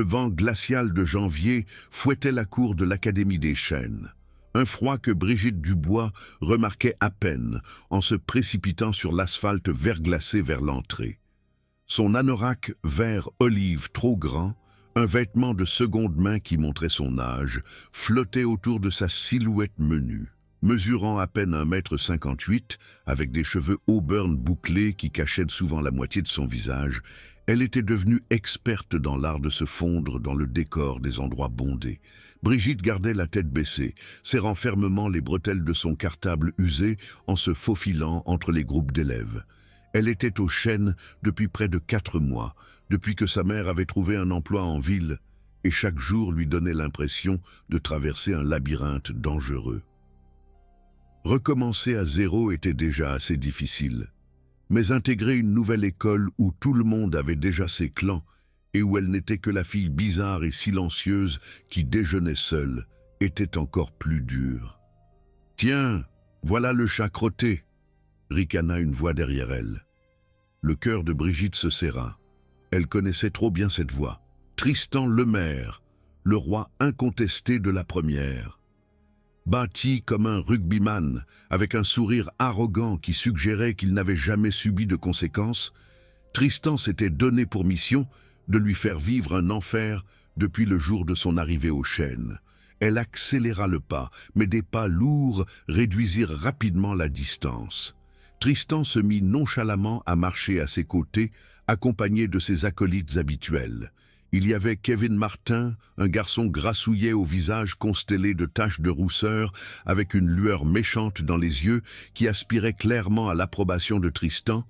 vent glacial de janvier fouettait la cour de l'Académie des Chênes. Un froid que Brigitte Dubois remarquait à peine en se précipitant sur l'asphalte verglacé vers l'entrée. Son anorak vert olive trop grand, un vêtement de seconde main qui montrait son âge, flottait autour de sa silhouette menue. Mesurant à peine 1,58 m, avec des cheveux auburn bouclés qui cachaient souvent la moitié de son visage, elle était devenue experte dans l'art de se fondre dans le décor des endroits bondés. Brigitte gardait la tête baissée, serrant fermement les bretelles de son cartable usé en se faufilant entre les groupes d'élèves. Elle était aux Chênes depuis près de 4 mois, depuis que sa mère avait trouvé un emploi en ville, et chaque jour lui donnait l'impression de traverser un labyrinthe dangereux. Recommencer à zéro était déjà assez difficile, mais intégrer une nouvelle école où tout le monde avait déjà ses clans et où elle n'était que la fille bizarre et silencieuse qui déjeunait seule était encore plus dur. « Tiens, voilà le chat crotté !» ricana une voix derrière elle. Le cœur de Brigitte se serra. Elle connaissait trop bien cette voix. Tristan Lemaire, le roi incontesté de la première. Bâti comme un rugbyman, avec un sourire arrogant qui suggérait qu'il n'avait jamais subi de conséquences, Tristan s'était donné pour mission de lui faire vivre un enfer depuis le jour de son arrivée aux Chênes. Elle accéléra le pas, mais des pas lourds réduisirent rapidement la distance. Tristan se mit nonchalamment à marcher à ses côtés, accompagné de ses acolytes habituels. Il y avait Kevin Martin, un garçon grassouillet au visage constellé de taches de rousseur, avec une lueur méchante dans les yeux qui aspirait clairement à l'approbation de Tristan,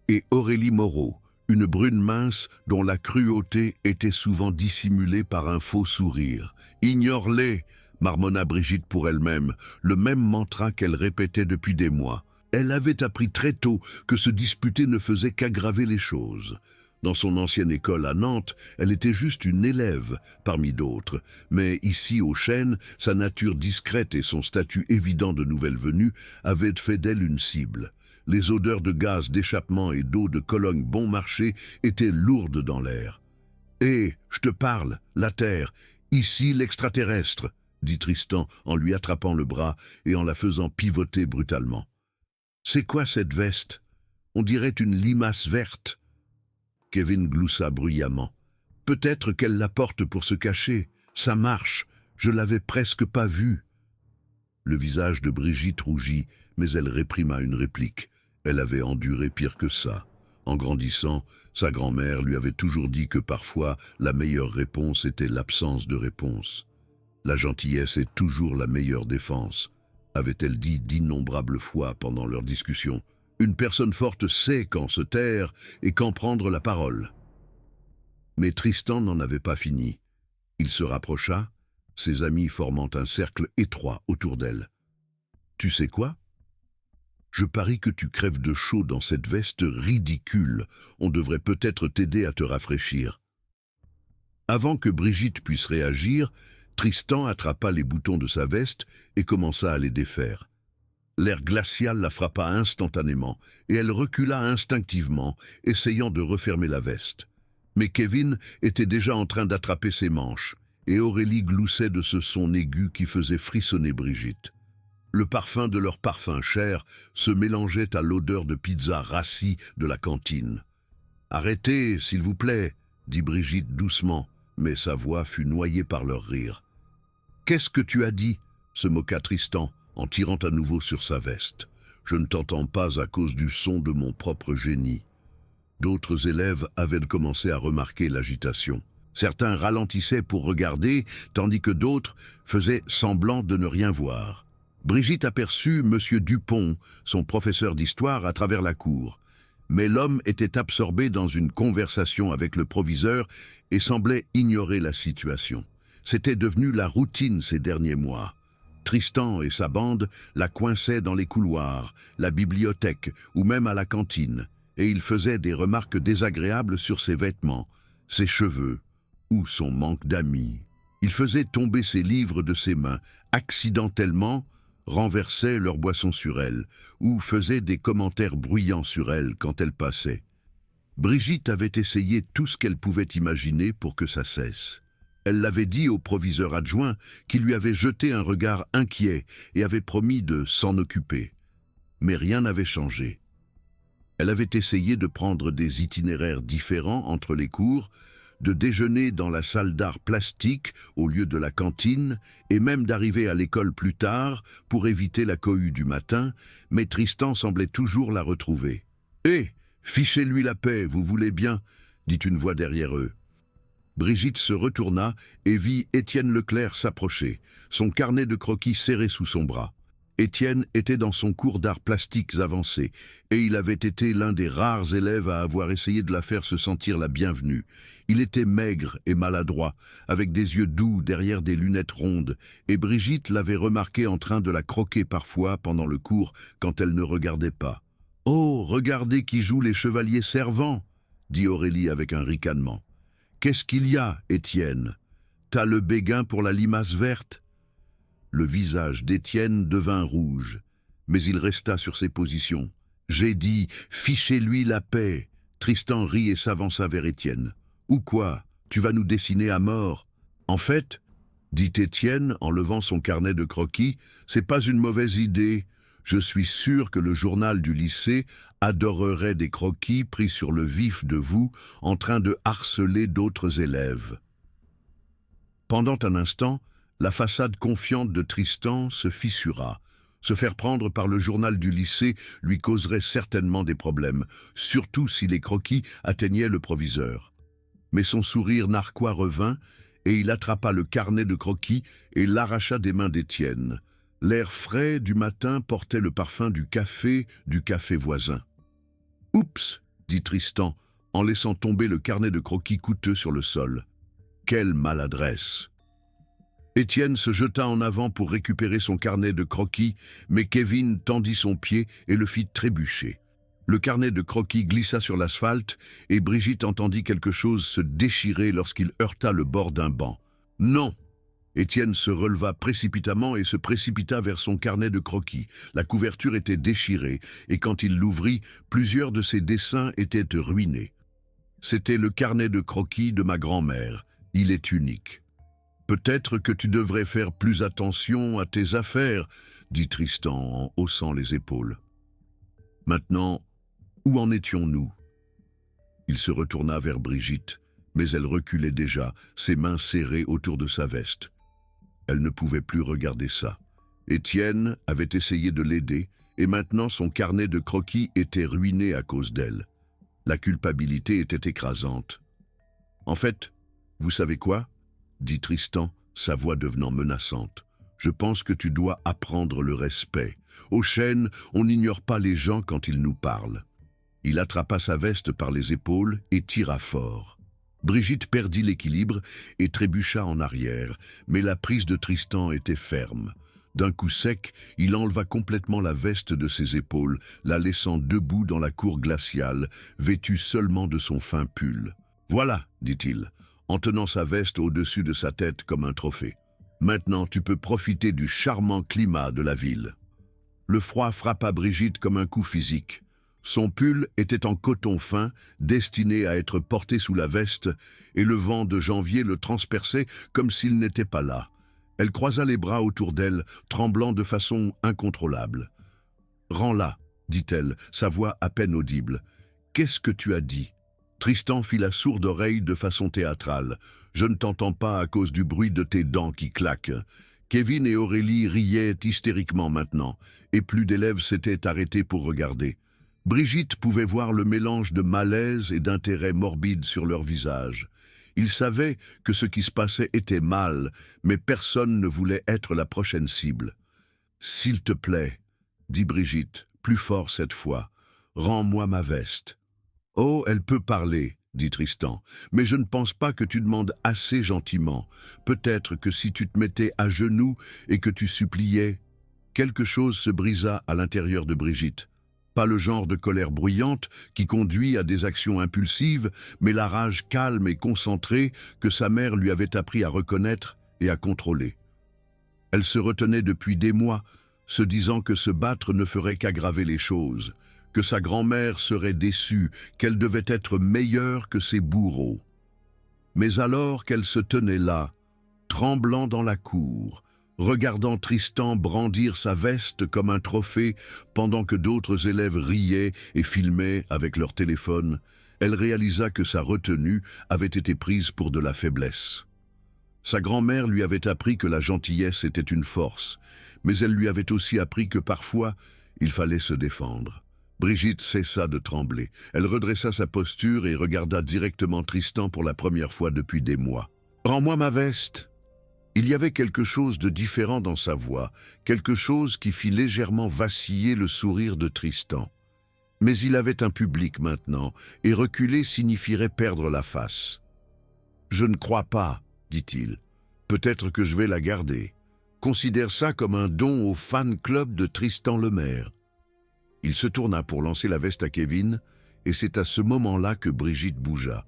et Aurélie Moreau, une brune mince dont la cruauté était souvent dissimulée par un faux sourire. « Ignore-les !» marmonna Brigitte pour elle-même, le même mantra qu'elle répétait depuis des mois. Elle avait appris très tôt que se disputer ne faisait qu'aggraver les choses. Dans son ancienne école à Nantes, elle était juste une élève parmi d'autres, mais ici aux Chênes, sa nature discrète et son statut évident de nouvelle venue avaient fait d'elle une cible. Les odeurs de gaz d'échappement et d'eau de Cologne bon marché étaient lourdes dans l'air. « Hé, je te parle, la Terre, ici l'extraterrestre !» dit Tristan en lui attrapant le bras et en la faisant pivoter brutalement. « C'est quoi cette veste? On dirait une limace verte. » Kevin gloussa bruyamment. « Peut-être qu'elle la porte pour se cacher. Ça marche, je l'avais presque pas vue. » Le visage de Brigitte rougit, mais elle réprima une réplique. Elle avait enduré pire que ça. En grandissant, sa grand-mère lui avait toujours dit que parfois la meilleure réponse était l'absence de réponse. La gentillesse est toujours la meilleure défense, avait-elle dit d'innombrables fois pendant leur discussion. Une personne forte sait quand se taire et quand prendre la parole. Mais Tristan n'en avait pas fini. Il se rapprocha, ses amis formant un cercle étroit autour d'elle. « Tu sais quoi? Je parie que tu crèves de chaud dans cette veste ridicule. On devrait peut-être t'aider à te rafraîchir. » Avant que Brigitte puisse réagir, Tristan attrapa les boutons de sa veste et commença à les défaire. L'air glacial la frappa instantanément, et elle recula instinctivement, essayant de refermer la veste. Mais Kevin était déjà en train d'attraper ses manches, et Aurélie gloussait de ce son aigu qui faisait frissonner Brigitte. Le parfum de leur parfum cher se mélangeait à l'odeur de pizza rassie de la cantine. « Arrêtez, s'il vous plaît !» dit Brigitte doucement, mais sa voix fut noyée par leur rire. « Qu'est-ce que tu as dit ?» se moqua Tristan, en tirant à nouveau sur sa veste. « Je ne t'entends pas à cause du son de mon propre génie. » D'autres élèves avaient commencé à remarquer l'agitation. Certains ralentissaient pour regarder, tandis que d'autres faisaient semblant de ne rien voir. Brigitte aperçut M. Dupont, son professeur d'histoire, à travers la cour. Mais l'homme était absorbé dans une conversation avec le proviseur et semblait ignorer la situation. C'était devenu la routine ces derniers mois. Tristan et sa bande la coinçaient dans les couloirs, la bibliothèque ou même à la cantine, et il faisait des remarques désagréables sur ses vêtements, ses cheveux ou son manque d'amis. Il faisait tomber ses livres de ses mains, accidentellement, renversait leur boisson sur elle, ou faisait des commentaires bruyants sur elle quand elle passait. Brigitte avait essayé tout ce qu'elle pouvait imaginer pour que ça cesse. Elle l'avait dit au proviseur adjoint qui lui avait jeté un regard inquiet et avait promis de s'en occuper. Mais rien n'avait changé. Elle avait essayé de prendre des itinéraires différents entre les cours, de déjeuner dans la salle d'art plastique au lieu de la cantine, et même d'arriver à l'école plus tard pour éviter la cohue du matin, mais Tristan semblait toujours la retrouver. « Hé, fichez-lui la paix, vous voulez bien ?» dit une voix derrière eux. Brigitte se retourna et vit Étienne Leclerc s'approcher, son carnet de croquis serré sous son bras. Étienne était dans son cours d'arts plastiques avancés, et il avait été l'un des rares élèves à avoir essayé de la faire se sentir la bienvenue. Il était maigre et maladroit, avec des yeux doux derrière des lunettes rondes, et Brigitte l'avait remarqué en train de la croquer parfois pendant le cours quand elle ne regardait pas. « Oh, regardez qui joue les chevaliers servants !» dit Aurélie avec un ricanement. « Qu'est-ce qu'il y a, Étienne? T'as le béguin pour la limace verte ?» Le visage d'Étienne devint rouge, mais il resta sur ses positions. « J'ai dit, fichez-lui la paix !» Tristan rit et s'avança vers Étienne. « Ou quoi? Tu vas nous dessiner à mort ?»« En fait, dit Étienne en levant son carnet de croquis, c'est pas une mauvaise idée. Je suis sûr que le journal du lycée adorerait des croquis pris sur le vif de vous en train de harceler d'autres élèves. » Pendant un instant, la façade confiante de Tristan se fissura. Se faire prendre par le journal du lycée lui causerait certainement des problèmes, surtout si les croquis atteignaient le proviseur. Mais son sourire narquois revint, et il attrapa le carnet de croquis et l'arracha des mains d'Étienne. L'air frais du matin portait le parfum du café voisin. « Oups !» dit Tristan, en laissant tomber le carnet de croquis coûteux sur le sol. « Quelle maladresse !» Étienne se jeta en avant pour récupérer son carnet de croquis, mais Kevin tendit son pied et le fit trébucher. Le carnet de croquis glissa sur l'asphalte et Brigitte entendit quelque chose se déchirer lorsqu'il heurta le bord d'un banc. « Non !» Étienne se releva précipitamment et se précipita vers son carnet de croquis. La couverture était déchirée, et quand il l'ouvrit, plusieurs de ses dessins étaient ruinés. C'était le carnet de croquis de ma grand-mère. Il est unique. « Peut-être que tu devrais faire plus attention à tes affaires, » dit Tristan en haussant les épaules. « Maintenant, où en étions-nous » Il se retourna vers Brigitte, mais elle reculait déjà, ses mains serrées autour de sa veste. Elle ne pouvait plus regarder ça. Étienne avait essayé de l'aider, et maintenant son carnet de croquis était ruiné à cause d'elle. La culpabilité était écrasante. « En fait, vous savez quoi ?» dit Tristan, sa voix devenant menaçante. « Je pense que tu dois apprendre le respect. Aux chênes, on n'ignore pas les gens quand ils nous parlent. » Il attrapa sa veste par les épaules et tira fort. Brigitte perdit l'équilibre et trébucha en arrière, mais la prise de Tristan était ferme. D'un coup sec, il enleva complètement la veste de ses épaules, la laissant debout dans la cour glaciale, vêtue seulement de son fin pull. « Voilà, dit-il, en tenant sa veste au-dessus de sa tête comme un trophée. Maintenant, tu peux profiter du charmant climat de la ville. » Le froid frappa Brigitte comme un coup physique. Son pull était en coton fin, destiné à être porté sous la veste, et le vent de janvier le transperçait comme s'il n'était pas là. Elle croisa les bras autour d'elle, tremblant de façon incontrôlable. « Rends-la, » dit-elle, sa voix à peine audible. « Qu'est-ce que tu as dit ?» Tristan fit la sourde oreille de façon théâtrale. « Je ne t'entends pas à cause du bruit de tes dents qui claquent. » Kevin et Aurélie riaient hystériquement maintenant, et plus d'élèves s'étaient arrêtés pour regarder. Brigitte pouvait voir le mélange de malaise et d'intérêt morbide sur leur visage. Ils savaient que ce qui se passait était mal, mais personne ne voulait être la prochaine cible. « S'il te plaît, » dit Brigitte, plus fort cette fois, « rends-moi ma veste. »« Oh, elle peut parler, » dit Tristan, « mais je ne pense pas que tu demandes assez gentiment. Peut-être que si tu te mettais à genoux et que tu suppliais... » Quelque chose se brisa à l'intérieur de Brigitte. Pas le genre de colère bruyante qui conduit à des actions impulsives, mais la rage calme et concentrée que sa mère lui avait appris à reconnaître et à contrôler. Elle se retenait depuis des mois, se disant que se battre ne ferait qu'aggraver les choses, que sa grand-mère serait déçue, qu'elle devait être meilleure que ses bourreaux. Mais alors qu'elle se tenait là, tremblant dans la cour, regardant Tristan brandir sa veste comme un trophée pendant que d'autres élèves riaient et filmaient avec leur téléphone, elle réalisa que sa retenue avait été prise pour de la faiblesse. Sa grand-mère lui avait appris que la gentillesse était une force, mais elle lui avait aussi appris que parfois, il fallait se défendre. Brigitte cessa de trembler. Elle redressa sa posture et regarda directement Tristan pour la première fois depuis des mois. « Rends-moi ma veste !» Il y avait quelque chose de différent dans sa voix, quelque chose qui fit légèrement vaciller le sourire de Tristan. Mais il avait un public maintenant, et reculer signifierait perdre la face. « Je ne crois pas, » dit-il. « Peut-être que je vais la garder. Considère ça comme un don au fan club de Tristan Lemaire. » Il se tourna pour lancer la veste à Kevin, et c'est à ce moment-là que Brigitte bougea.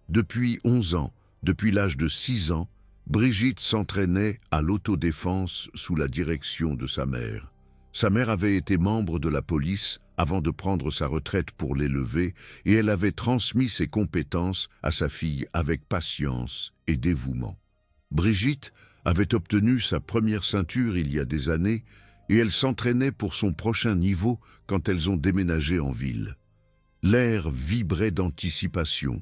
Depuis 11 ans, depuis l'âge de 6 ans, Brigitte s'entraînait à l'autodéfense sous la direction de sa mère. Sa mère avait été membre de la police avant de prendre sa retraite pour l'élever, et elle avait transmis ses compétences à sa fille avec patience et dévouement. Brigitte avait obtenu sa première ceinture il y a des années, et elle s'entraînait pour son prochain niveau quand elles ont déménagé en ville. L'air vibrait d'anticipation.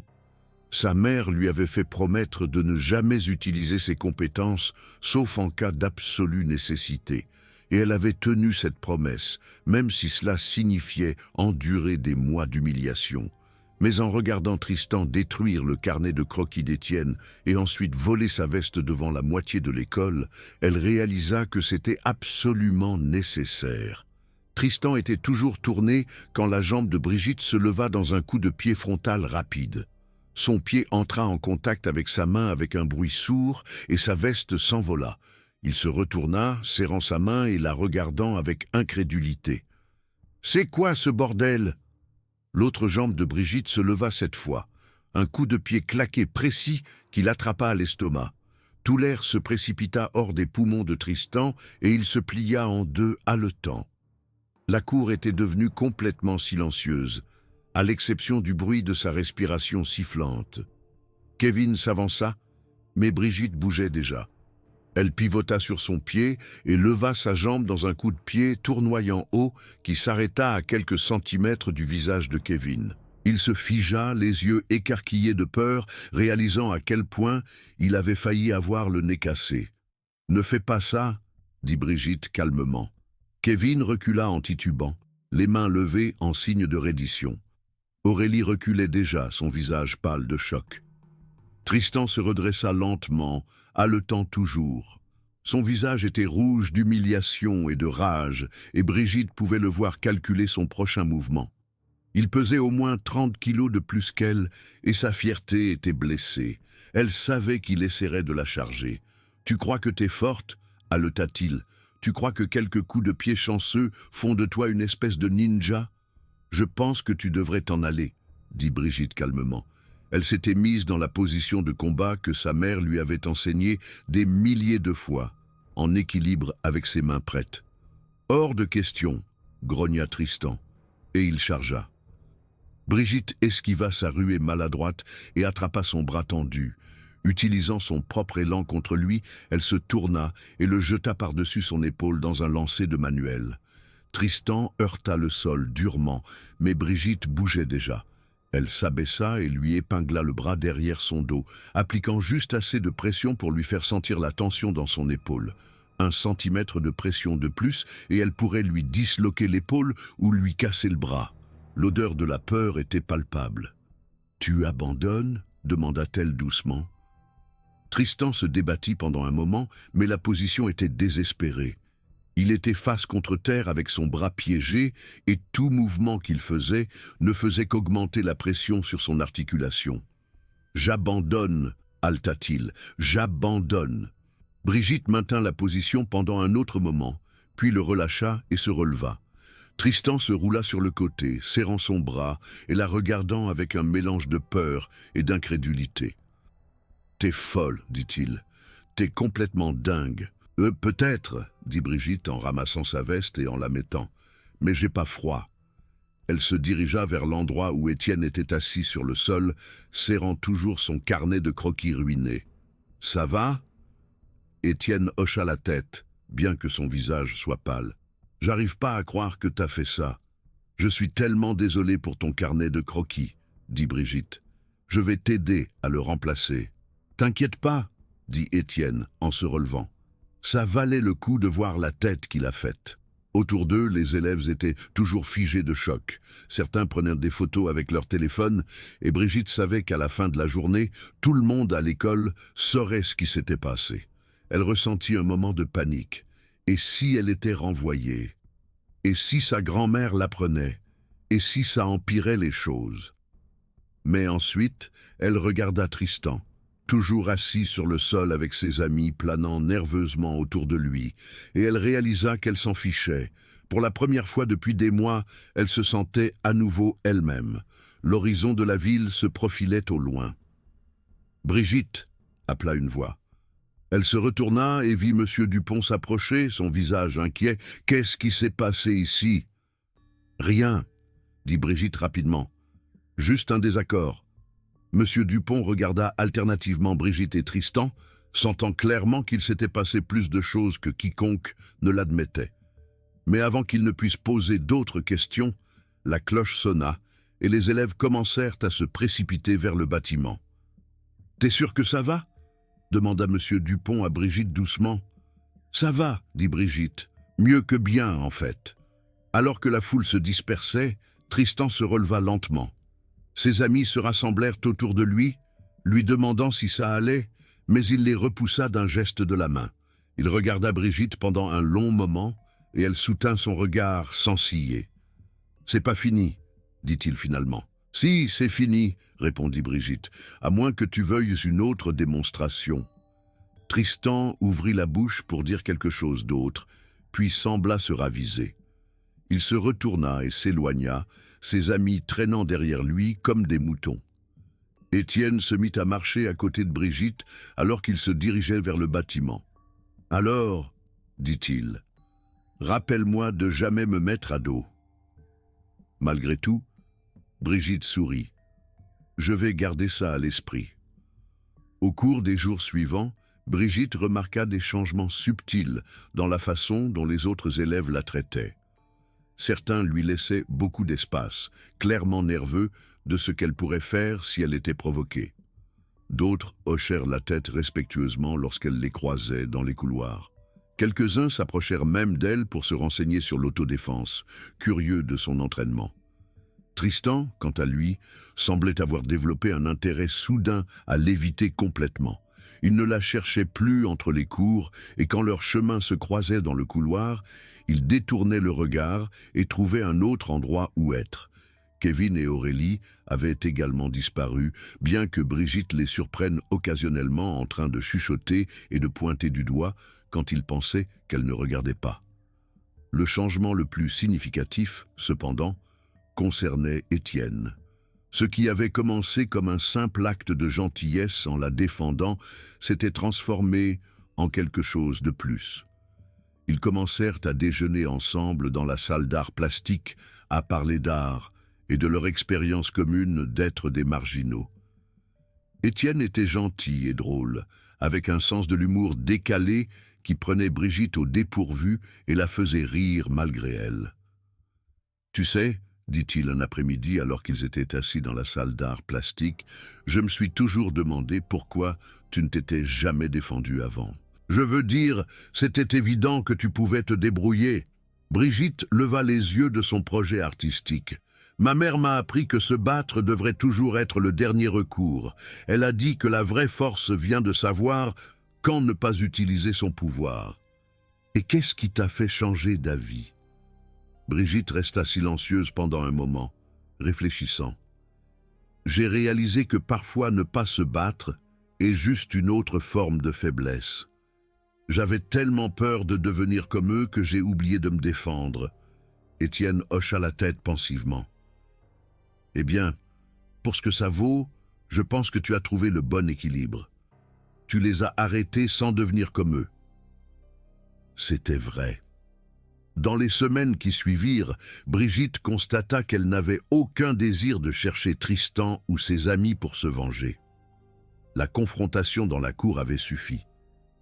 Sa mère lui avait fait promettre de ne jamais utiliser ses compétences, sauf en cas d'absolue nécessité. Et elle avait tenu cette promesse, même si cela signifiait endurer des mois d'humiliation. Mais en regardant Tristan détruire le carnet de croquis d'Étienne et ensuite voler sa veste devant la moitié de l'école, elle réalisa que c'était absolument nécessaire. Tristan était toujours tourné quand la jambe de Brigitte se leva dans un coup de pied frontal rapide. Son pied entra en contact avec sa main avec un bruit sourd et sa veste s'envola. Il se retourna, serrant sa main et la regardant avec incrédulité. « C'est quoi ce bordel ?» L'autre jambe de Brigitte se leva cette fois. Un coup de pied claqué précis qui l'attrapa à l'estomac. Tout l'air se précipita hors des poumons de Tristan et il se plia en deux haletant. La cour était devenue complètement silencieuse, à l'exception du bruit de sa respiration sifflante. Kevin s'avança, mais Brigitte bougeait déjà. Elle pivota sur son pied et leva sa jambe dans un coup de pied tournoyant haut qui s'arrêta à quelques centimètres du visage de Kevin. Il se figea, les yeux écarquillés de peur, réalisant à quel point il avait failli avoir le nez cassé. « Ne fais pas ça », dit Brigitte calmement. Kevin recula en titubant, les mains levées en signe de reddition. Aurélie reculait déjà, son visage pâle de choc. Tristan se redressa lentement, haletant toujours. Son visage était rouge d'humiliation et de rage, et Brigitte pouvait le voir calculer son prochain mouvement. Il pesait au moins 30 kilos de plus qu'elle, et sa fierté était blessée. Elle savait qu'il essaierait de la charger. « Tu crois que t'es forte ?» haleta-t-il. « Tu crois que quelques coups de pied chanceux font de toi une espèce de ninja ?»« Je pense que tu devrais t'en aller, » dit Brigitte calmement. Elle s'était mise dans la position de combat que sa mère lui avait enseignée des milliers de fois, en équilibre avec ses mains prêtes. « Hors de question !» grogna Tristan, et il chargea. Brigitte esquiva sa ruée maladroite et attrapa son bras tendu. Utilisant son propre élan contre lui, elle se tourna et le jeta par-dessus son épaule dans un lancer de manuel. Tristan heurta le sol durement, mais Brigitte bougeait déjà. Elle s'abaissa et lui épingla le bras derrière son dos, appliquant juste assez de pression pour lui faire sentir la tension dans son épaule. 1 centimètre de pression de plus et elle pourrait lui disloquer l'épaule ou lui casser le bras. L'odeur de la peur était palpable. « Tu abandonnes ?» demanda-t-elle doucement. Tristan se débattit pendant un moment, mais la position était désespérée. Il était face contre terre avec son bras piégé et tout mouvement qu'il faisait ne faisait qu'augmenter la pression sur son articulation. « J'abandonne » haleta-t-il, « j'abandonne ». Brigitte maintint la position pendant un autre moment, puis le relâcha et se releva. Tristan se roula sur le côté, serrant son bras et la regardant avec un mélange de peur et d'incrédulité. « T'es folle, dit-il. T'es complètement dingue. » Peut-être, dit Brigitte en ramassant sa veste et en la mettant. « Mais j'ai pas froid. » Elle se dirigea vers l'endroit où Étienne était assis sur le sol, serrant toujours son carnet de croquis ruiné. « Ça va ?» Étienne hocha la tête, bien que son visage soit pâle. « J'arrive pas à croire que t'as fait ça. Je suis tellement désolé pour ton carnet de croquis, » dit Brigitte. « Je vais t'aider à le remplacer. »« T'inquiète pas, » dit Étienne en se relevant. Ça valait le coup de voir la tête qu'il a faite. Autour d'eux, les élèves étaient toujours figés de choc. Certains prenaient des photos avec leur téléphone, et Brigitte savait qu'à la fin de la journée, tout le monde à l'école saurait ce qui s'était passé. Elle ressentit un moment de panique. Et si elle était renvoyée? Et si sa grand-mère l'apprenait? Et si ça empirait les choses? Mais ensuite, elle regarda Tristan, toujours assis sur le sol avec ses amis planant nerveusement autour de lui, et elle réalisa qu'elle s'en fichait. Pour la première fois depuis des mois, elle se sentait à nouveau elle-même. L'horizon de la ville se profilait au loin. « Brigitte !» appela une voix. Elle se retourna et vit M. Dupont s'approcher, son visage inquiet. « Qu'est-ce qui s'est passé ici ?»« Rien !» dit Brigitte rapidement. « Juste un désaccord. » Monsieur Dupont regarda alternativement Brigitte et Tristan, sentant clairement qu'il s'était passé plus de choses que quiconque ne l'admettait. Mais avant qu'il ne puisse poser d'autres questions, la cloche sonna et les élèves commencèrent à se précipiter vers le bâtiment. « T'es sûr que ça va ?» demanda Monsieur Dupont à Brigitte doucement. « Ça va, » dit Brigitte. « Mieux que bien, en fait. » Alors que la foule se dispersait, Tristan se releva lentement. Ses amis se rassemblèrent autour de lui, lui demandant si ça allait, mais il les repoussa d'un geste de la main. Il regarda Brigitte pendant un long moment, et elle soutint son regard sans ciller. « C'est pas fini, » dit-il finalement. « Si, c'est fini, » répondit Brigitte, « à moins que tu veuilles une autre démonstration. » Tristan ouvrit la bouche pour dire quelque chose d'autre, puis sembla se raviser. Il se retourna et s'éloigna, ses amis traînant derrière lui comme des moutons. Étienne se mit à marcher à côté de Brigitte alors qu'il se dirigeait vers le bâtiment. « Alors, » dit-il, « rappelle-moi de jamais me mettre à dos. » Malgré tout, Brigitte sourit. « Je vais garder ça à l'esprit. » Au cours des jours suivants, Brigitte remarqua des changements subtils dans la façon dont les autres élèves la traitaient. Certains lui laissaient beaucoup d'espace, clairement nerveux de ce qu'elle pourrait faire si elle était provoquée. D'autres hochèrent la tête respectueusement lorsqu'elle les croisait dans les couloirs. Quelques-uns s'approchèrent même d'elle pour se renseigner sur l'autodéfense, curieux de son entraînement. Tristan, quant à lui, semblait avoir développé un intérêt soudain à l'éviter complètement. Il ne la cherchait plus entre les cours, et quand leurs chemins se croisaient dans le couloir, il détournait le regard et trouvait un autre endroit où être. Kevin et Aurélie avaient également disparu, bien que Brigitte les surprenne occasionnellement en train de chuchoter et de pointer du doigt quand il pensait qu'elle ne regardait pas. Le changement le plus significatif, cependant, concernait Étienne. Ce qui avait commencé comme un simple acte de gentillesse en la défendant s'était transformé en quelque chose de plus. Ils commencèrent à déjeuner ensemble dans la salle d'art plastique, à parler d'art et de leur expérience commune d'être des marginaux. Étienne était gentil et drôle, avec un sens de l'humour décalé qui prenait Brigitte au dépourvu et la faisait rire malgré elle. « Tu sais, » dit-il un après-midi alors qu'ils étaient assis dans la salle d'art plastique, « je me suis toujours demandé pourquoi tu ne t'étais jamais défendu avant. Je veux dire, c'était évident que tu pouvais te débrouiller. » Brigitte leva les yeux de son projet artistique. « Ma mère m'a appris que se battre devrait toujours être le dernier recours. Elle a dit que la vraie force vient de savoir quand ne pas utiliser son pouvoir. Et qu'est-ce qui t'a fait changer d'avis ?» Brigitte resta silencieuse pendant un moment, réfléchissant. « J'ai réalisé que parfois ne pas se battre est juste une autre forme de faiblesse. J'avais tellement peur de devenir comme eux que j'ai oublié de me défendre. » Étienne hocha la tête pensivement. « Eh bien, pour ce que ça vaut, je pense que tu as trouvé le bon équilibre. Tu les as arrêtés sans devenir comme eux. » C'était vrai. Dans les semaines qui suivirent, Brigitte constata qu'elle n'avait aucun désir de chercher Tristan ou ses amis pour se venger. La confrontation dans la cour avait suffi.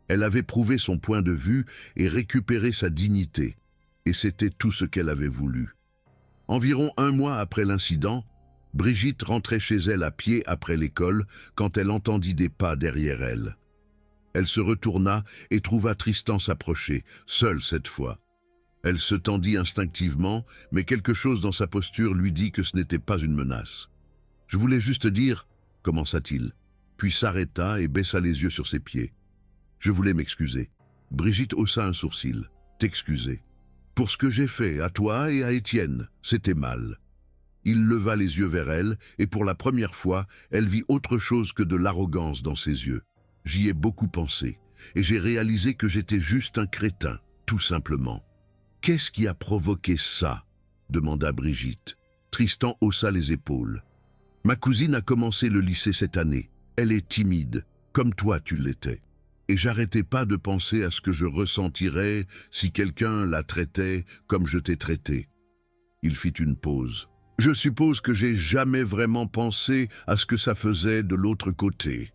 Elle avait prouvé son point de vue et récupéré sa dignité, et c'était tout ce qu'elle avait voulu. Environ un mois après l'incident, Brigitte rentrait chez elle à pied après l'école quand elle entendit des pas derrière elle. Elle se retourna et trouva Tristan s'approcher, seul cette fois. Elle se tendit instinctivement, mais quelque chose dans sa posture lui dit que ce n'était pas une menace. « Je voulais juste dire, » commença-t-il, puis s'arrêta et baissa les yeux sur ses pieds. « Je voulais m'excuser. » Brigitte haussa un sourcil. « T'excuser. Pour ce que j'ai fait à toi et à Étienne, c'était mal. » Il leva les yeux vers elle, et pour la première fois, elle vit autre chose que de l'arrogance dans ses yeux. « J'y ai beaucoup pensé, et j'ai réalisé que j'étais juste un crétin, tout simplement. » « Qu'est-ce qui a provoqué ça ?» demanda Brigitte. Tristan haussa les épaules. « Ma cousine a commencé le lycée cette année. Elle est timide, comme toi tu l'étais. Et j'arrêtais pas de penser à ce que je ressentirais si quelqu'un la traitait comme je t'ai traité. » Il fit une pause. « Je suppose que j'ai jamais vraiment pensé à ce que ça faisait de l'autre côté. »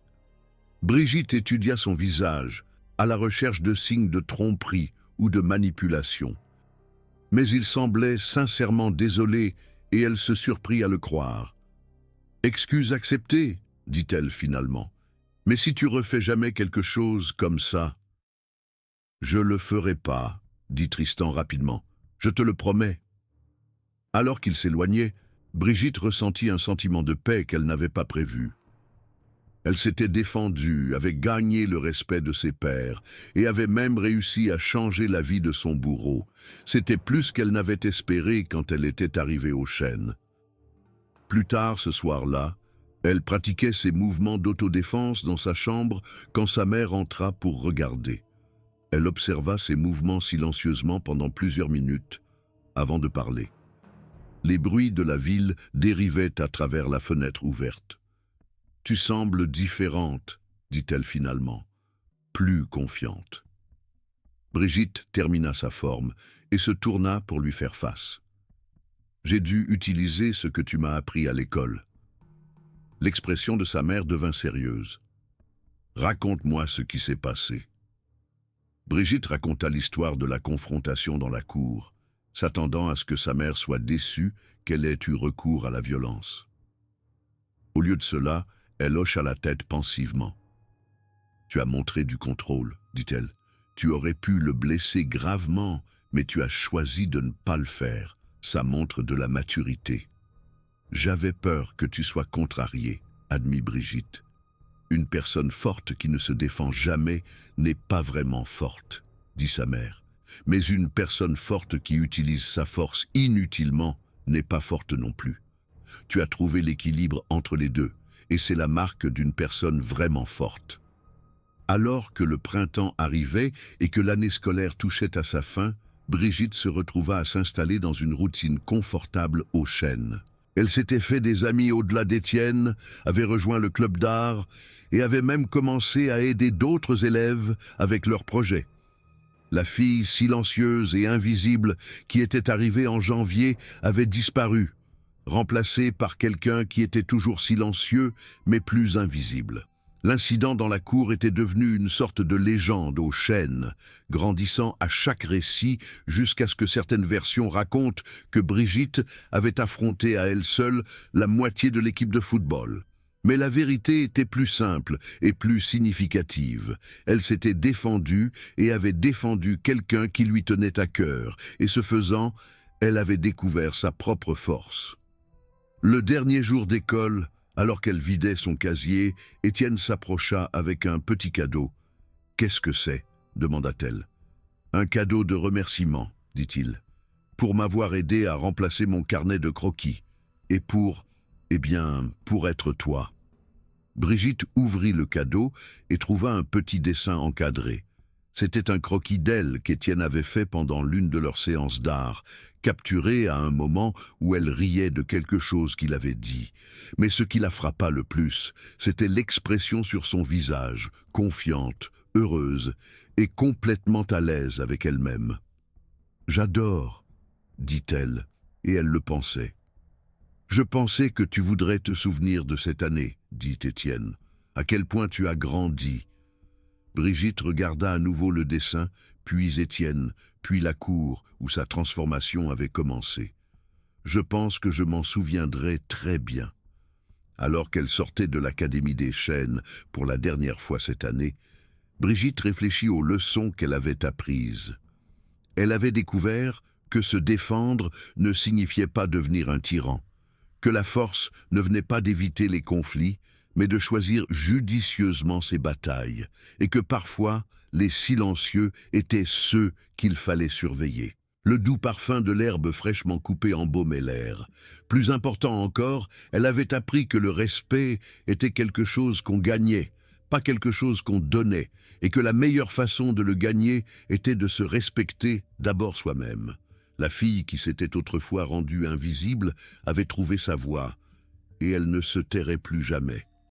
Brigitte étudia son visage, à la recherche de signes de tromperie ou de manipulation. Mais il semblait sincèrement désolé et elle se surprit à le croire. « Excuse acceptée, dit-elle finalement. Mais si tu refais jamais quelque chose comme ça… » « Je le ferai pas, dit Tristan rapidement. Je te le promets. » Alors qu'il s'éloignait, Brigitte ressentit un sentiment de paix qu'elle n'avait pas prévu. Elle s'était défendue, avait gagné le respect de ses pairs et avait même réussi à changer la vie de son bourreau. C'était plus qu'elle n'avait espéré quand elle était arrivée au chêne. Plus tard ce soir-là, elle pratiquait ses mouvements d'autodéfense dans sa chambre quand sa mère entra pour regarder. Elle observa ses mouvements silencieusement pendant plusieurs minutes avant de parler. Les bruits de la ville dérivaient à travers la fenêtre ouverte. « Tu sembles différente, » dit-elle finalement, plus confiante. Brigitte termina sa forme et se tourna pour lui faire face. « J'ai dû utiliser ce que tu m'as appris à l'école. » L'expression de sa mère devint sérieuse. « Raconte-moi ce qui s'est passé. » Brigitte raconta l'histoire de la confrontation dans la cour, s'attendant à ce que sa mère soit déçue qu'elle ait eu recours à la violence. Au lieu de cela, elle hocha la tête pensivement. « Tu as montré du contrôle, dit-elle. Tu aurais pu le blesser gravement, mais tu as choisi de ne pas le faire. Ça montre de la maturité. »« J'avais peur que tu sois contrariée, » admit Brigitte. « Une personne forte qui ne se défend jamais n'est pas vraiment forte, » dit sa mère. « Mais une personne forte qui utilise sa force inutilement n'est pas forte non plus. Tu as trouvé l'équilibre entre les deux. Et c'est la marque d'une personne vraiment forte. » Alors que le printemps arrivait et que l'année scolaire touchait à sa fin, Brigitte se retrouva à s'installer dans une routine confortable au chêne. Elle s'était fait des amis au-delà d'Étienne, avait rejoint le club d'art et avait même commencé à aider d'autres élèves avec leurs projets. La fille silencieuse et invisible qui était arrivée en janvier avait disparu, remplacé par quelqu'un qui était toujours silencieux, mais plus invisible. L'incident dans la cour était devenu une sorte de légende au chêne, grandissant à chaque récit jusqu'à ce que certaines versions racontent que Brigitte avait affronté à elle seule la moitié de l'équipe de football. Mais la vérité était plus simple et plus significative. Elle s'était défendue et avait défendu quelqu'un qui lui tenait à cœur, et ce faisant, elle avait découvert sa propre force. Le dernier jour d'école, alors qu'elle vidait son casier, Étienne s'approcha avec un petit cadeau. « Qu'est-ce que c'est » demanda-t-elle. « Un cadeau de remerciement, » dit-il, « pour m'avoir aidé à remplacer mon carnet de croquis, et pour être toi. » Brigitte ouvrit le cadeau et trouva un petit dessin encadré. C'était un croquis d'elle qu'Étienne avait fait pendant l'une de leurs séances d'art, capturé à un moment où elle riait de quelque chose qu'il avait dit. Mais ce qui la frappa le plus, c'était l'expression sur son visage, confiante, heureuse et complètement à l'aise avec elle-même. J'adore, dit-elle, et elle le pensait. Je pensais que tu voudrais te souvenir de cette année, dit Étienne. À quel point tu as grandi. Brigitte regarda à nouveau le dessin, puis Étienne, puis la cour où sa transformation avait commencé. Je pense que je m'en souviendrai très bien. Alors qu'elle sortait de l'Académie des Chênes pour la dernière fois cette année, Brigitte réfléchit aux leçons qu'elle avait apprises. Elle avait découvert que se défendre ne signifiait pas devenir un tyran, que la force ne venait pas d'éviter les conflits, mais de choisir judicieusement ses batailles, et que parfois, les silencieux étaient ceux qu'il fallait surveiller. Le doux parfum de l'herbe fraîchement coupée embaumait l'air. Plus important encore, elle avait appris que le respect était quelque chose qu'on gagnait, pas quelque chose qu'on donnait, et que la meilleure façon de le gagner était de se respecter d'abord soi-même. La fille qui s'était autrefois rendue invisible avait trouvé sa voie, et elle ne se tairait plus jamais.